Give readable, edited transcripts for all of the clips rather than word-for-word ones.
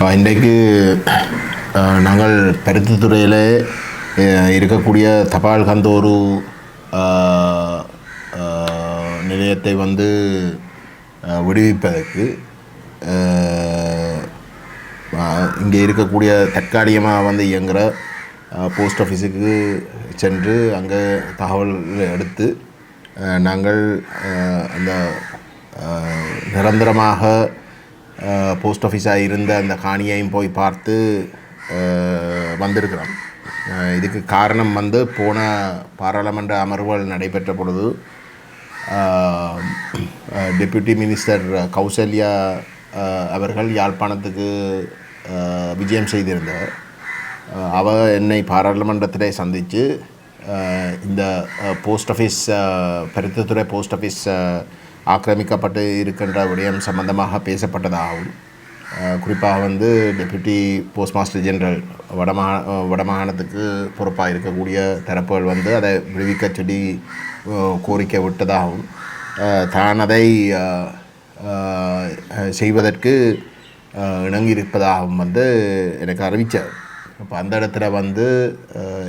இன்றைக்கு நாங்கள் பருத்தித்துறையில் இருக்கக்கூடிய தபால் கந்தோரு நிலையத்தை விடுவிப்பதற்கு இங்கே இருக்கக்கூடிய தற்காலிகமாக இயங்குகிற போஸ்ட் ஆஃபீஸுக்கு சென்று அங்கே தகவல் எடுத்து நாங்கள் அந்த நிரந்தரமாக போஸ்ட் ஆஃபீஸாக இருந்த அந்த காணியையும் போய் பார்த்து வந்திருக்கிறோம். இதுக்கு காரணம் போன பாராளுமன்ற அமர்வுகள் நடைபெற்ற பொழுது டெப்யூட்டி மினிஸ்டர் கௌசல்யா அவர்கள் யாழ்ப்பாணத்துக்கு விஜயம் செய்திருந்தார். அவர் என்னை பாராளுமன்றத்திலே சந்தித்து இந்த post office Paruthithurai post office ஆக்கிரமிக்கப்பட்டு இருக்கின்ற விடயம் சம்பந்தமாக பேசப்பட்டதாகவும், குறிப்பாக டெப்யூட்டி போஸ்ட் மாஸ்டர் ஜெனரல் வடமாகாணத்துக்கு பொறுப்பாக இருக்கக்கூடிய தரப்புகள் அதை விடுவிக்க சொல்லி கோரிக்கை விட்டதாகவும், தான் அதை செய்வதற்கு இணங்கியிருப்பதாகவும் எனக்கு அறிவித்தார். இப்போ அந்த இடத்துல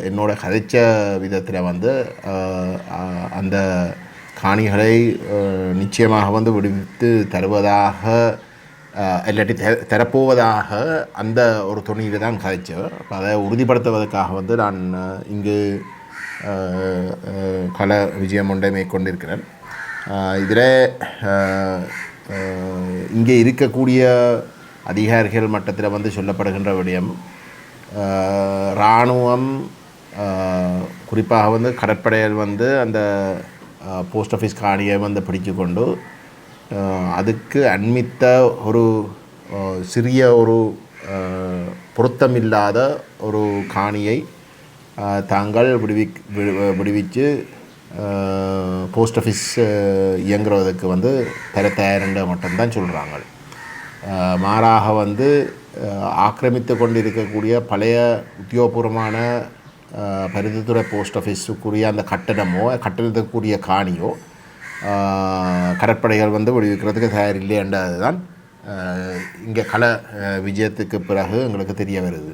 என்னோட கதைச்ச விதத்தில் அந்த காணிகளை நிச்சயமாக விடுவித்து தருவதாக இல்லாட்டி தரப்போவதாக அந்த ஒரு துணியில் தான் கதைச்சவர். அப்போ அதை உறுதிப்படுத்துவதற்காக நான் இங்கு கள விஜயம் ஒன்றை மேற்கொண்டிருக்கிறேன். இதில் இங்கே இருக்கக்கூடிய அதிகாரிகள் மட்டத்தில் சொல்லப்படுகின்ற விடயம், இராணுவம் குறிப்பாக கடற்படையில் அந்த போஸ்ட் ஆஃபீஸ் காணியை பிடிச்சு கொண்டு அதுக்கு அண்மித்த ஒரு சிறிய ஒரு பொருத்தமில்லாத ஒரு காணியை தாங்கள் விடுவிச்சு போஸ்ட் ஆஃபீஸ் இயங்குறதுக்கு தர தயாரின்ற மட்டும்தான் சொல்கிறாங்க. மாறாக ஆக்கிரமித்து கொண்டு இருக்கக்கூடிய பழைய உத்தியோகபூர்வமான பருத்தித்துறை போஸ்ட் ஆஃபீஸுக்குரிய அந்த கட்டடத்துக்குரிய காணியோ கடற்படைகள் விடுவிக்கிறதுக்கு தயாரில்லை என்றது தான் இங்கே கள விஜயத்துக்கு பிறகு எங்களுக்கு தெரிய வருது.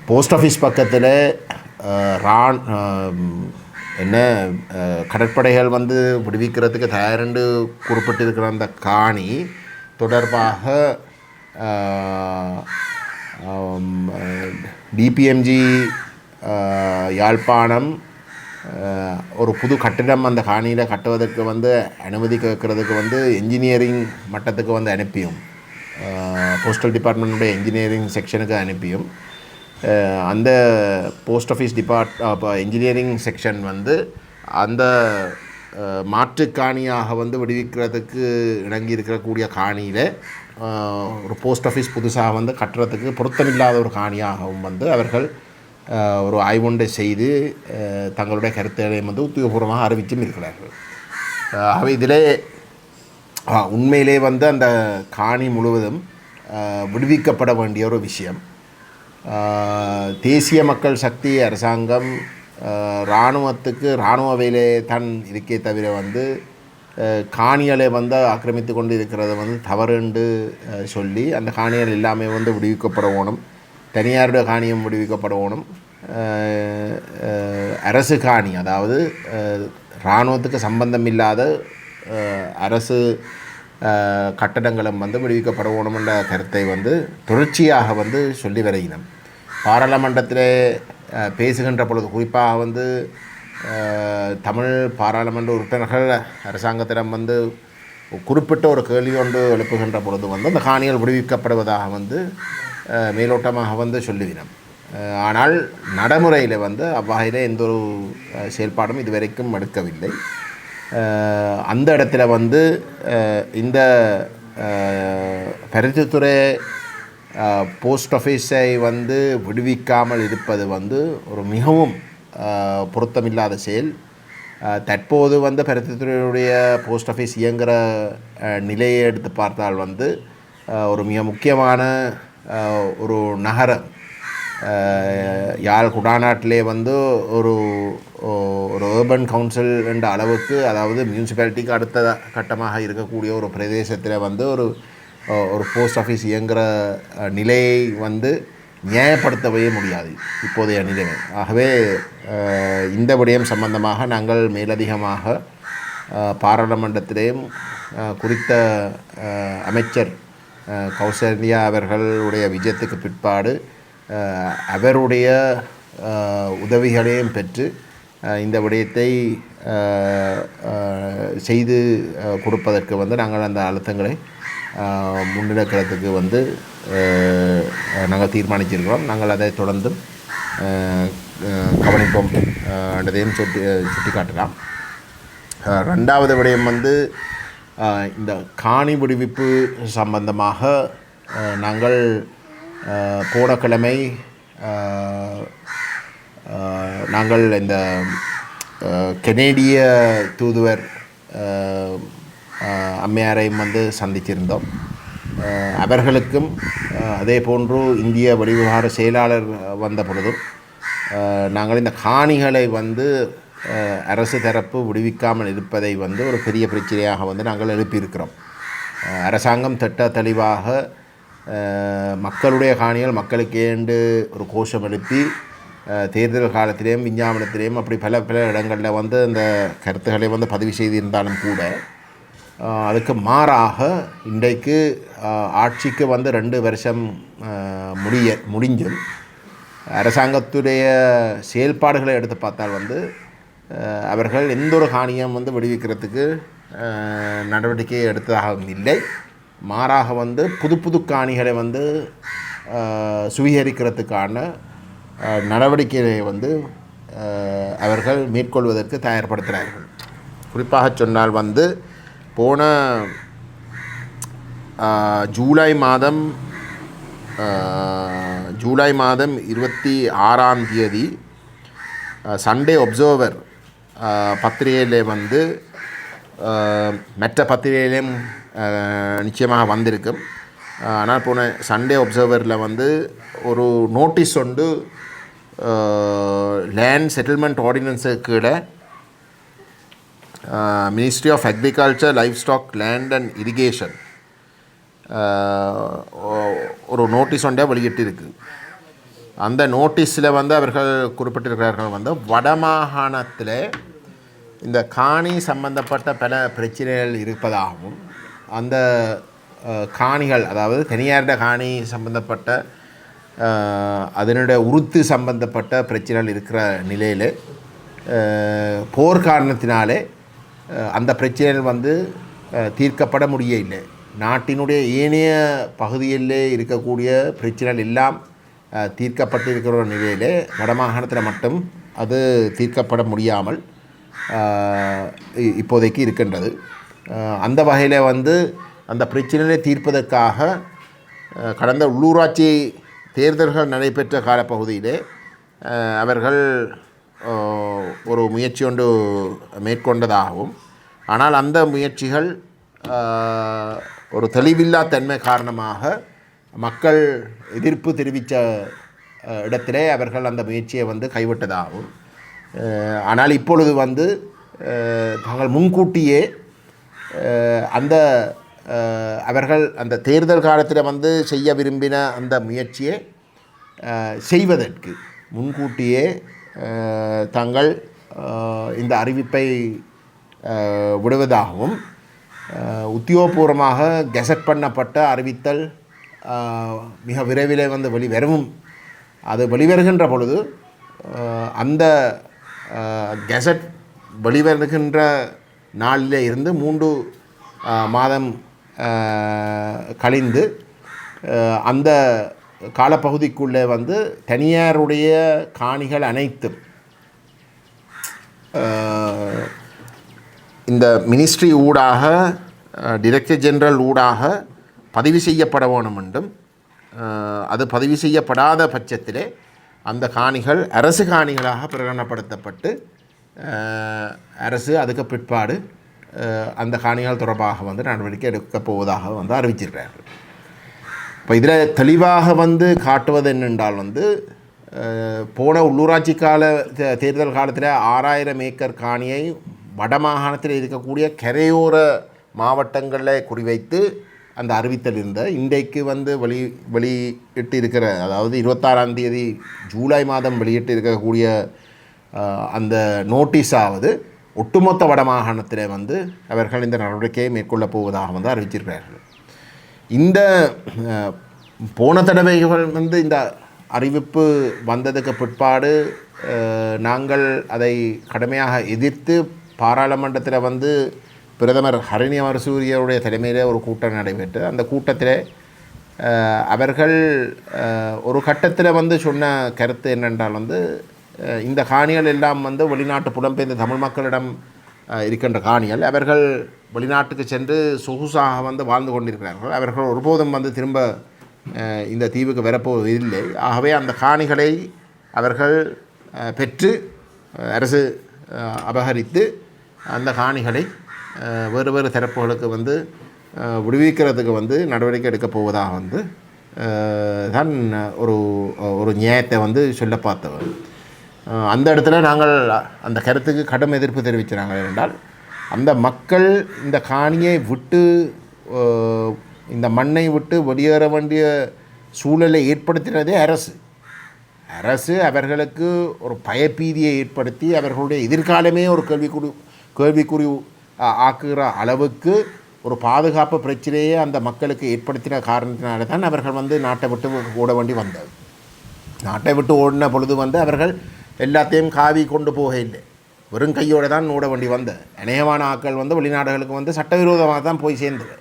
போஸ்ட் ஆஃபீஸ் பக்கத்தில் கடற்படைகள் விடுவிக்கிறதுக்கு தயாரென்று குறிப்பிட்டிருக்கிற அந்த காணி தொடர்பாக டிபிஎம்ஜி யாழ்ப்பாணம் ஒரு புது கட்டிடம் அந்த காணியில் கட்டுவதற்கு அனுமதி கேட்குறதுக்கு என்ஜினியரிங் மட்டத்துக்கு அனுப்பியும், போஸ்டல் டிபார்ட்மெண்ட்டுடைய என்ஜினியரிங் செக்ஷனுக்கு அனுப்பியும், அந்த போஸ்ட் ஆஃபீஸ் என்ஜினியரிங் செக்ஷன் அந்த மாற்று காணியாக விடுவிக்கிறதுக்கு இணங்கி இருக்கக்கூடிய காணியில் ஒரு போஸ்ட் ஆஃபீஸ் புதுசாக கட்டுறதுக்கு பொருத்தமில்லாத ஒரு காணியாகவும் அவர்கள் ஒரு ஆய்வுண்டை செய்து தங்களுடைய கருத்துக்களையும் உத்தியோகபூர்வமாக அறிவித்தும் இருக்கிறார்கள். ஆகவே இதிலே உண்மையிலே அந்த காணி முழுவதும் விடுவிக்கப்பட வேண்டிய ஒரு விஷயம். தேசிய மக்கள் சக்தி அரசாங்கம் இராணுவத்துக்கு இராணுவ வேலை தான் இருக்கே தவிர காணிகளை ஆக்கிரமித்து கொண்டு இருக்கிறத தவறுண்டு சொல்லி அந்த காணிகள் எல்லாமே விடுவிக்கப்படணும், தனியாருடைய காணியம் விடுவிக்கப்படணும், அரசு காணி அதாவது இராணுவத்துக்கு சம்பந்தம் இல்லாத அரசு கட்டடங்களும் விடுவிக்கப்படணும் என்ற கருத்தை தொடர்ச்சியாக சொல்லி வருகிறோம். பாராளுமன்றத்தில் பேசுகின்ற பொழுது குறிப்பாக தமிழ் பாராளுமன்ற உறுப்பினர்கள் அரசாங்கத்திடம் குறிப்பிட்ட ஒரு கேள்வி ஒன்று எழுப்புகின்ற பொழுது அந்த காணிகள் விடுவிக்கப்படுவதாக மேலோட்டமாக சொல்லுவினோம். ஆனால் நடைமுறையில் அவ்வகையில் எந்த ஒரு செயல்பாடும் இதுவரைக்கும் எடுக்கவில்லை. அந்த இடத்துல இந்த பருத்தித்துறை போஸ்ட் ஆஃபீஸை விடுவிக்காமல் இருப்பது ஒரு மிகவும் பொருத்தமில்லாத செயல். தற்போது பருத்தித்துறையுடைய போஸ்ட் ஆஃபீஸ் இயங்குகிற நிலையை எடுத்து பார்த்தால் ஒரு மிக முக்கியமான ஒரு நகரம் யாழ் குடாநாட்டிலே ஒரு ஒரு urban கவுன்சில் என்ற அளவுக்கு, அதாவது மியூனிசிபாலிட்டிக்கு அடுத்த கட்டமாக இருக்கக்கூடிய ஒரு பிரதேசத்தில் ஒரு ஒரு போஸ்ட் ஆஃபீஸ் இயங்குகிற நிலையை வந்து நியாயப்படுத்தவே முடியாது இப்போதைய நிலைமை. ஆகவே இந்த விடயம் சம்பந்தமாக நாங்கள் மேலதிகமாக பாராளுமன்றத்திலேயும் குறித்த அமைச்சர் கௌசல்யா அவர்களுடைய விஜயத்துக்கு பிற்பாடு அவருடைய உதவிகளையும் பெற்று இந்த விடயத்தை செய்து கொடுப்பதற்கு வந்து நாங்கள் அந்த அழுத்தங்களை முன்னெடுக்கிறதுக்கு வந்து நாங்கள் தீர்மானிச்சிருக்கிறோம். நாங்கள் அதை தொடர்ந்து கவனிப்போம் என்றதையும் சுட்டி காட்டலாம். ரெண்டாவது விடயம் வந்து இந்த காணி விடுவிப்பு சம்பந்தமாக நாங்கள் போன கிழமை நாங்கள் இந்த கனேடிய தூதுவர் அம்மையாரையும் வந்து சந்திச்சிருந்தோம். அவர்களுக்கும் அதே போன்று இந்திய வெளிவிவகார செயலாளர் வந்த பொழுதும் நாங்கள் இந்த காணிகளை வந்து அரசு தரப்பு விடுவிக்காமல் இருப்பதை வந்து ஒரு பெரிய பிரச்சனையாக வந்து நாங்கள் எழுப்பியிருக்கிறோம். அரசாங்கம் திட்ட தெளிவாக மக்களுடைய காணிகள் மக்களுக்கேண்டு ஒரு கோஷம் எழுப்பி தேர்தல் காலத்திலேயும் விஞ்ஞாபனத்திலேயும் அப்படி பல பல இடங்களில் வந்து அந்த கருத்துக்களை வந்து பதிவு செய்திருந்தாலும் கூட அதுக்கு மாறாக இன்றைக்கு ஆட்சிக்கு வந்து 2 வருஷம் முடிஞ்சும் அரசாங்கத்துடைய செயல்பாடுகளை எடுத்து பார்த்தால் வந்து அவர்கள் எந்த ஒரு காணியம் வந்து விடுவிக்கிறதுக்கு நடவடிக்கை எடுத்ததாக இல்லை. மாறாக வந்து புது காணிகளை வந்து சுவீகரிக்கிறதுக்கான நடவடிக்கைகளை வந்து அவர்கள் மேற்கொள்வதற்கு தயார்படுத்துகிறார்கள். குறிப்பாக சொன்னால் வந்து போன ஜூலை மாதம் 26ஆம் தேதி சண்டே ஒப்சர்வர் பத்திரிகையிலே வந்து மற்ற பத்திரிகையிலையும் நிச்சயமாக வந்திருக்கும். ஆனால் போன சண்டே ஒப்சர்வரில் வந்து ஒரு நோட்டீஸ் ஒன்று லேண்ட் செட்டில்மெண்ட் ஆர்டினன்ஸுக்கு கீழே ministry of agriculture life stock land and irrigation ஒரு நோட்டீஸ் ஒன்றை வெளியிட்டிருக்கு. அந்த நோட்டீஸில் வந்து அவர்கள் குறிப்பிட்டிருக்கிறார்கள் வந்து வடமாகாணத்தில் இந்த காணி சம்பந்தப்பட்ட பல பிரச்சனைகள் இருப்பதாகவும் அந்த காணிகள் அதாவது தனியார்ட காணி சம்பந்தப்பட்ட அதனுடைய உறுத்து சம்பந்தப்பட்ட பிரச்சனைகள் இருக்கிற நிலையில் போர் காரணத்தினாலே அந்த பிரச்சனைகள் வந்து தீர்க்கப்பட முடியவில்லை. நாட்டினுடைய ஏனைய பகுதிகளிலே இருக்கக்கூடிய பிரச்சனைகள் எல்லாம் தீர்க்கப்பட்டு இருக்கிற ஒரு நிலையிலே வடமாகாணத்தில் மட்டும் அது தீர்க்கப்பட முடியாமல் இப்போதைக்கு இருக்கின்றது. அந்த வகையில் வந்து அந்த பிரச்சனையை தீர்ப்பதற்காக கடந்த உள்ளூராட்சி தேர்தல்கள் நடைபெற்ற காலப்பகுதியிலே அவர்கள் ஒரு முயற்சி ஒன்று மேற்கொண்டதாகவும், ஆனால் அந்த முயற்சிகள் ஒரு தெளிவில்லா தன்மை காரணமாக மக்கள் எதிர்ப்பு தெரிவித்த இடத்திலே அவர்கள் அந்த முயற்சியை வந்து கைவிட்டதாகவும், ஆனால் இப்பொழுது வந்து தாங்கள் முன்கூட்டியே அந்த அவர்கள் அந்த தேர்தல் காலத்தில் வந்து செய்ய விரும்பின அந்த முயற்சியை செய்வதற்கு முன்கூட்டியே தாங்கள் இந்த அறிவிப்பை விடுவதாகவும், உத்தியோகபூர்வமாக கெசட் பண்ணப்பட்ட அறிவித்தல் மிக விரைவில் வந்து வெளிவரும். அது வெளிவருகின்ற பொழுது அந்த கெசட் வெளிவருகின்ற நாளில் இருந்து 3 மாதம் கழிந்து அந்த காலப்பகுதிக்குள்ளே வந்து தனியாருடைய காணிகள் அனைத்தும் இந்த மினிஸ்ட்ரி ஊடாக டைரக்டர் ஜெனரல் ஊடாக பதிவு செய்யப்பட வேணும் என்றும், அது பதிவு செய்யப்படாத பட்சத்திலே அந்த காணிகள் அரசு காணிகளாக பிரகடனப்படுத்தப்பட்டு அரசு அதுக்கு பிற்பாடு அந்த காணிகள் தொடர்பாக வந்து நடவடிக்கை எடுக்கப் போவதாக வந்து அறிவிச்சிருக்கிறார்கள். இப்போ இதில் தெளிவாக வந்து காட்டுவது என்னென்றால் வந்து போன உள்ளூராட்சி தேர்தல் காலத்தில் 6000 ஏக்கர் காணியை வடமாகாணத்தில் இருக்கக்கூடிய கரையோர மாவட்டங்களில் குறிவைத்து அந்த அறிவித்தல் இருந்த இன்றைக்கு வந்து வெளியிட்டு இருக்கிற, அதாவது 26ஆம் தேதி ஜூலை மாதம் வெளியிட்டு இருக்கக்கூடிய அந்த நோட்டீஸாவது ஒட்டுமொத்த வடமாகாணத்தில் வந்து அவர்கள் இந்த நடவடிக்கையை மேற்கொள்ளப் போவதாக வந்து அறிவிச்சிருக்கிறார்கள். இந்த போன தடவைகள் வந்து இந்த அறிவிப்பு வந்ததுக்கு பிற்பாடு நாங்கள் அதை கடுமையாக எதிர்த்து பாராளுமன்றத்தில் வந்து பிரதமர் ஹரணி அமரசூரியருடைய தலைமையில் ஒரு கூட்டம் நடைபெற்று அந்த கூட்டத்தில் அவர்கள் ஒரு கட்டத்தில் வந்து சொன்ன கருத்து என்னென்றால் வந்து இந்த காணிகள் எல்லாம் வந்து வெளிநாட்டு புலம்பெயர்ந்த தமிழ் மக்களிடம் இருக்கின்ற காணிகள், அவர்கள் வெளிநாட்டுக்கு சென்று சொகுசாக வந்து வாழ்ந்து கொண்டிருக்கிறார்கள், அவர்கள் ஒருபோதும் வந்து திரும்ப இந்த தீவுக்கு வரப்போவது இல்லை. ஆகவே அந்த காணிகளை அவர்கள் பெற்று அரசு அபகரித்து அந்த காணிகளை வேறு வேறு தரப்புகளுக்கு வந்து விடுவிக்கிறதுக்கு வந்து நடவடிக்கை எடுக்கப் போவதாக வந்து தான் ஒரு நியாயத்தை வந்து சொல்ல பார்த்தவர். அந்த இடத்துல நாங்கள் அந்த கருத்துக்கு கடும் எதிர்ப்பு தெரிவிக்கிறாங்க. என்றால் அந்த மக்கள் இந்த காணியை விட்டு இந்த மண்ணை விட்டு வெளியேற வேண்டிய சூழலை ஏற்படுத்தினதே அரசு அவர்களுக்கு ஒரு பயப்பீதியை ஏற்படுத்தி அவர்களுடைய எதிர்காலமே ஒரு கேள்விக்குறி ஆக்குகிற அளவுக்கு ஒரு பாதுகாப்பு பிரச்சனையை அந்த மக்களுக்கு ஏற்படுத்தின காரணத்தினால தான் அவர்கள் வந்து நாட்டை விட்டு ஓட வேண்டி வந்தது. நாட்டை விட்டு ஓடின பொழுது வந்து அவர்கள் எல்லாத்தையும் காவி கொண்டு போக இல்லை, வெறும் கையோடு தான் ஓட வேண்டி வந்தது. அநேகமான ஆட்கள் வந்து வெளிநாடுகளுக்கு வந்து சட்டவிரோதமாக தான் போய் சேர்ந்தது.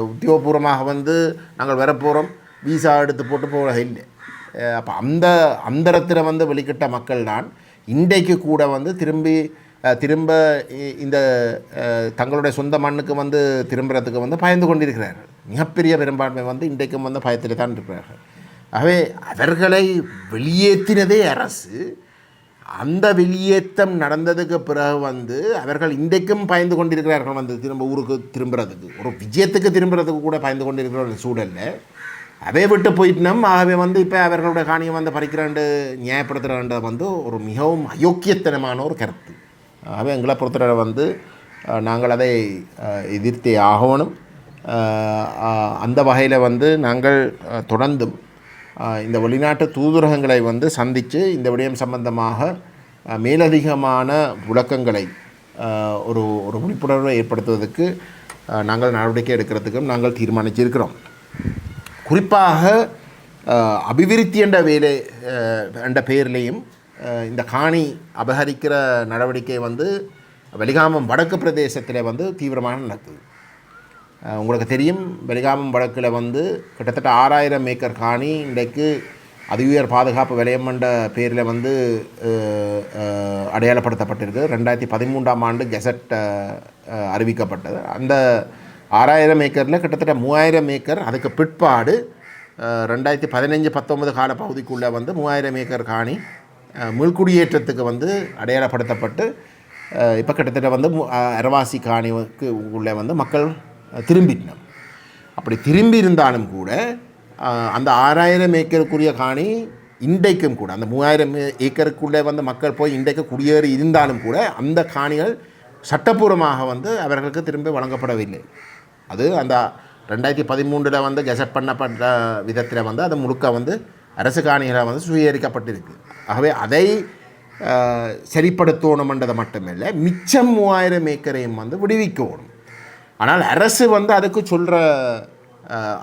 உத்தியோகபூர்வமாக வந்து நாங்கள் வரப்போகிறோம் வீசா எடுத்து போட்டு போக இல்லை. அப்போ அந்த அந்தரத்தில் வந்து வெளிக்கிட்ட மக்கள் தான் இன்றைக்கு கூட வந்து திரும்ப இந்த தங்களுடைய சொந்த மண்ணுக்கு வந்து திரும்புறதுக்கு வந்து பயந்து கொண்டிருக்கிறார்கள். மிகப்பெரிய பெரும்பான்மை வந்து இன்றைக்கும் வந்து பயத்தில் தான் இருக்கிறார்கள். ஆகவே அவர்களை வெளியேற்றினதே அரசு. அந்த வெளியேற்றம் நடந்ததுக்கு பிறகு வந்து அவர்கள் இன்றைக்கும் பயந்து கொண்டிருக்கிறார்கள். வந்து திரும்ப ஊருக்கு திரும்புறதுக்கு, ஒரு விஜயத்துக்கு திரும்புறதுக்கு கூட பயந்து கொண்டிருக்கிற ஒரு சூழலில் அதை விட்டு போயிட்டோம். ஆகவே வந்து இப்போ அவர்களுடைய காணியை வந்து பறிக்கிறாண்டு நியாயப்படுத்துகிறாண்ட வந்து ஒரு மிகவும் அயோக்கியத்தனமான ஒரு கருத்து. ஆகவே எங்களை பொறுத்தவரை வந்து நாங்கள் அதை எதிர்த்தே ஆகணும். அந்த வகையில் வந்து நாங்கள் தொடர்ந்தும் இந்த வெளிநாட்டு தூதரகங்களை வந்து சந்தித்து இந்த விடயம் சம்பந்தமாக மேலதிகமான விளக்கங்களை ஒரு விழிப்புணர்வை ஏற்படுத்துவதற்கு நாங்கள் நடவடிக்கை எடுக்கிறதுக்கும் நாங்கள் தீர்மானிச்சிருக்கிறோம். குறிப்பாக அபிவிருத்தி என்ற வேலை என்ற பெயர்லேயும் இந்த காணி அபகரிக்கிற நடவடிக்கை வந்து வெலிகாமம் வடக்கு பிரதேசத்தில் வந்து தீவிரமாக நடக்குது. உங்களுக்கு தெரியும், வெலிகாமம் வடக்கில் வந்து கிட்டத்தட்ட 6000 ஏக்கர் காணி இன்றைக்கு அதிஉயர் பாதுகாப்பு வலயம் என்ற பேரில் வந்து அடையாளப்படுத்தப்பட்டிருக்கு. 2013ஆம் ஆண்டு கெசட் அறிவிக்கப்பட்டது. அந்த 6000 ஏக்கரில் கிட்டத்தட்ட 3000 ஏக்கர் அதுக்கு பிற்பாடு 2015-19 கால பகுதிக்குள்ளே வந்து 3000 ஏக்கர் காணி மீள்குடியேற்றத்துக்கு வந்து அடையாளப்படுத்தப்பட்டு இப்போ கிட்டத்தட்ட வந்து அரவாசி காணிக்கு உள்ளே வந்து மக்கள் திரும்பினோம். அப்படி திரும்பி இருந்தாலும் கூட அந்த 6000 ஏக்கருக்குரிய காணி இன்றைக்கும் கூட அந்த 3000 ஏக்கருக்குள்ளே வந்து மக்கள் போய் இன்றைக்கு குடியேறி இருந்தாலும் கூட அந்த காணிகள் சட்டப்பூர்வமாக வந்து அவர்களுக்கு திரும்ப வழங்கப்படவில்லை. அது அந்த 2013 வந்து கெசட் பண்ணப்பட்ட விதத்தில் வந்து அது முழுக்க வந்து அரசு காணிகளை வந்து சுயீகரிக்கப்பட்டிருக்கு. ஆகவே அதை சரிப்படுத்தணும்ன்றதை மட்டுமில்லை, மிச்சம் 3000 ஏக்கரையும் வந்து விடுவிக்கணும். ஆனால் அரசு வந்து அதுக்கு சொல்கிற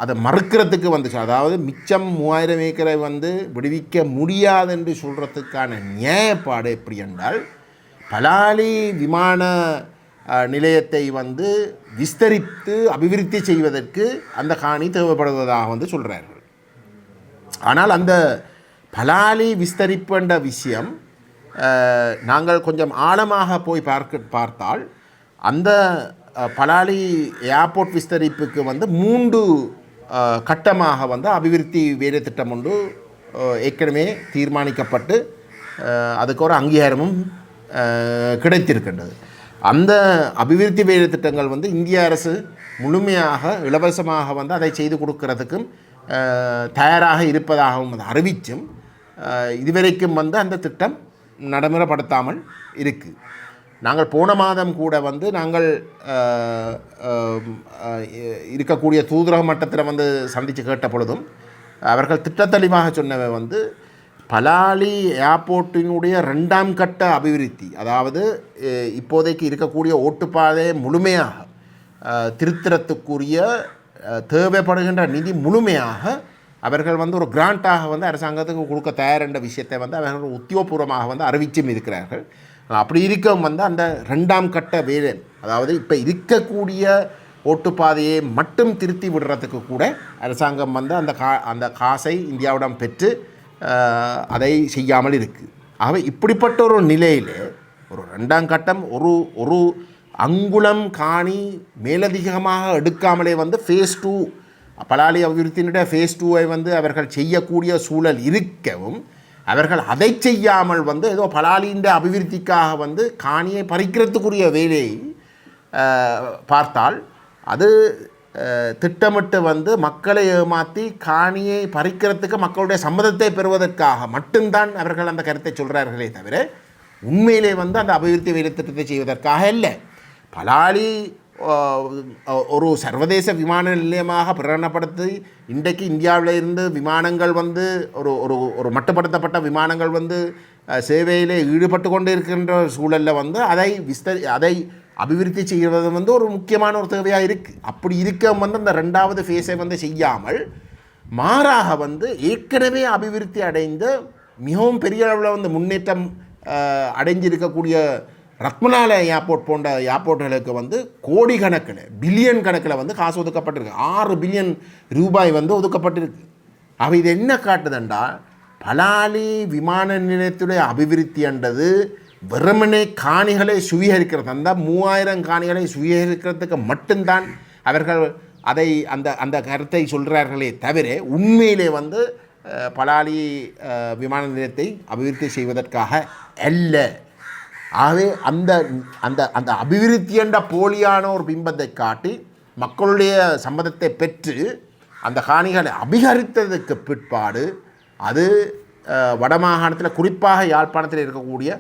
அதை மறுக்கிறதுக்கு வந்துச்சு. அதாவது மிச்சம் 3000 ஏக்கரை வந்து விடுவிக்க முடியாது என்று சொல்கிறதுக்கான நியாயப்பாடு எப்படி என்றால், பலாலி விமான நிலையத்தை வந்து விஸ்தரித்து அபிவிருத்தி செய்வதற்கு அந்த காணி தேவைப்படுவதாக வந்து சொல்கிறார்கள். ஆனால் அந்த பலாலி விஸ்தரிப்பு என்ற விஷயம் நாங்கள் கொஞ்சம் ஆழமாக போய் பார்த்தால் அந்த பலாலி ஏர்போர்ட் விஸ்தரிப்புக்கு வந்து 3 கட்டமாக வந்து அபிவிருத்தி வேலை திட்டம் ஒன்று ஏற்கனவே தீர்மானிக்கப்பட்டு அதுக்கு ஒரு அங்கீகாரமும் கிடைத்திருக்கின்றது. அந்த அபிவிருத்தி வேலை திட்டங்கள் வந்து இந்திய அரசு முழுமையாக இலவசமாக வந்து அதை செய்து கொடுக்கறதுக்கும் தயாராக இருப்பதாகவும் அறிவிச்சும் இதுவரைக்கும் வந்து அந்த திட்டம் நடைமுறைப்படுத்தாமல் இருக்குது. நாங்கள் போன மாதம் கூட வந்து நாங்கள் இருக்கக்கூடிய தூதரக மட்டத்தில் வந்து சந்தித்து கேட்ட பொழுதும் அவர்கள் திட்டத்தெளிவாக சொன்னவை வந்து பலாலி ஏர்போர்ட்டினுடைய 2ஆம் கட்ட அபிவிருத்தி, அதாவது இப்போதைக்கு இருக்கக்கூடிய ஓட்டுப்பாதையை முழுமையாக திருத்தறத்துக்குரிய தேவைப்படுகின்ற நிதி முழுமையாக அவர்கள் வந்து ஒரு கிராண்டாக வந்து அரசாங்கத்துக்கு கொடுக்க தயார் என்ற விஷயத்தை வந்து அவர்கள் உத்தியோகபூர்வமாக வந்து அறிவிச்சும் இருக்கிறார்கள். அப்படி இருக்க வந்து அந்த 2ஆம் கட்ட வேலை, அதாவது இப்போ இருக்கக்கூடிய ஓட்டுப்பாதையை மட்டும் திருத்தி விடுறதுக்கு கூட அரசாங்கம் வந்து அந்த காசை இந்தியாவிடம் பெற்று அதை செய்யாமல் இருக்குது. ஆகவே இப்படிப்பட்ட ஒரு நிலையில் ஒரு 2ஆம் கட்டம் ஒரு அங்குலம் காணி மேலதிகமாக எடுக்காமலே வந்து ஃபேஸ் 2 பலாலி அபிவிருத்தியினுடைய ஃபேஸ் 2ஐ வந்து அவர்கள் செய்யக்கூடிய சூழல் இருக்கவும் அவர்கள் அதை செய்யாமல் வந்து ஏதோ பலாலியின் அபிவிருத்திக்காக வந்து காணியை பறிக்கிறதுக்குரிய வேலையை பார்த்தால் அது திட்டமிட்டு வந்து மக்களை ஏமாற்றி காணியை பறிக்கிறதுக்கு மக்களுடைய சம்மதத்தை பெறுவதற்காக மட்டும்தான் அவர்கள் அந்த கருத்தை சொல்கிறார்களே தவிர உண்மையிலே வந்து அந்த அபிவிருத்தி வேலை திட்டத்தை செய்வதற்காக இல்லை. பலாலி ஒரு சர்வதேச விமான நிலையமாக பிரகடனப்படுத்தி இன்றைக்கு இந்தியாவில் இருந்து விமானங்கள் வந்து ஒரு மட்டுப்படுத்தப்பட்ட விமானங்கள் வந்து சேவையிலே ஈடுபட்டு கொண்டு இருக்கின்ற சூழலில் வந்து அதை அபிவிருத்தி செய்வது வந்து ஒரு முக்கியமான ஒரு தேவையாக இருக்குது. அப்படி இருக்க வந்து அந்த 2வது ஃபேஸை வந்து செய்யாமல் மாறாக வந்து ஏற்கனவே அபிவிருத்தி அடைந்த மிகவும் பெரிய அளவில் வந்து முன்னேற்றம் அடைஞ்சிருக்கக்கூடிய ரத்மலால ஏர்போர்ட் போன்ற ஏர்போர்ட்டுகளுக்கு வந்து கோடி கணக்கில் பில்லியன் கணக்கில் வந்து காசு ஒதுக்கப்பட்டிருக்கு. 6 பில்லியன் ரூபாய் வந்து ஒதுக்கப்பட்டிருக்கு. அவை இது என்ன காட்டுதுண்டா, பலாலி விமான நிலையத்துடைய அபிவிருத்தி என்றது வெறுமனே காணிகளை சுவீகரிக்கிறது, அந்த 3000 காணிகளை சுவீகரிக்கிறதுக்கு மட்டும்தான் அவர்கள் அதை அந்த கருத்தை சொல்கிறார்களே தவிர உண்மையிலே வந்து பலாலி விமான நிலையத்தை அபிவிருத்தி செய்வதற்காக அல்ல. ஆகவே அந்த அபிவிருத்தி என்ற போலியான ஒரு பிம்பத்தை காட்டி மக்களுடைய சம்மதத்தை பெற்று அந்த காணிகளை அபிகரித்ததுக்கு பிற்பாடு அது வடமாகாணத்தில் குறிப்பாக யாழ்ப்பாணத்தில் இருக்கக்கூடிய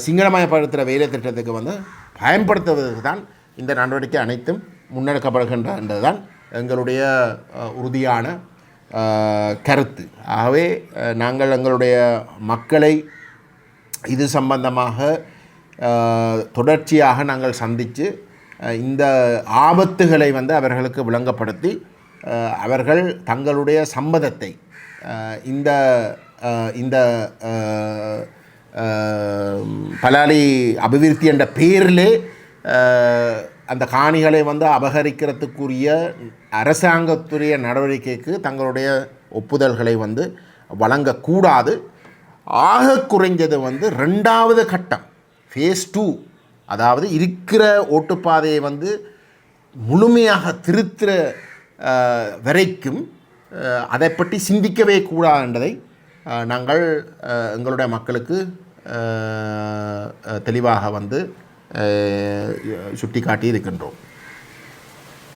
சிங்களமயப்படுத்துகிற வேலை திட்டத்துக்கு வந்து பயன்படுத்துவதற்கு தான் இந்த நடவடிக்கை அனைத்தும் முன்னெடுக்கப்படுகின்ற என்றதுதான் எங்களுடைய உறுதியான கருத்து. ஆகவே நாங்கள் எங்களுடைய மக்களை இது சம்பந்தமாக தொடர்ச்சியாக நாங்கள் சந்தித்து இந்த ஆபத்துகளை வந்து அவர்களுக்கு விளங்கப்படுத்தி அவர்கள் தங்களுடைய சம்மதத்தை இந்த இந்த பலாலி அபிவிருத்தி என்ற பேரிலே அந்த காணிகளை வந்து அபகரிக்கிறதுக்குரிய அரசாங்கத்துடைய நடவடிக்கைக்கு தங்களுடைய ஒப்புதல்களை வந்து வழங்கக்கூடாது. ஆக குறைஞ்சது வந்து 2வது கட்டம் ஃபேஸ் 2, அதாவது இருக்கிற ஓட்டுப்பாதையை வந்து முழுமையாக திருத்துற வரைக்கும் அதை பற்றி சிந்திக்கவே கூடாது என்பதை நாங்கள் எங்களுடைய மக்களுக்கு தெளிவாக வந்து சுட்டி காட்டி இருக்கின்றோம்.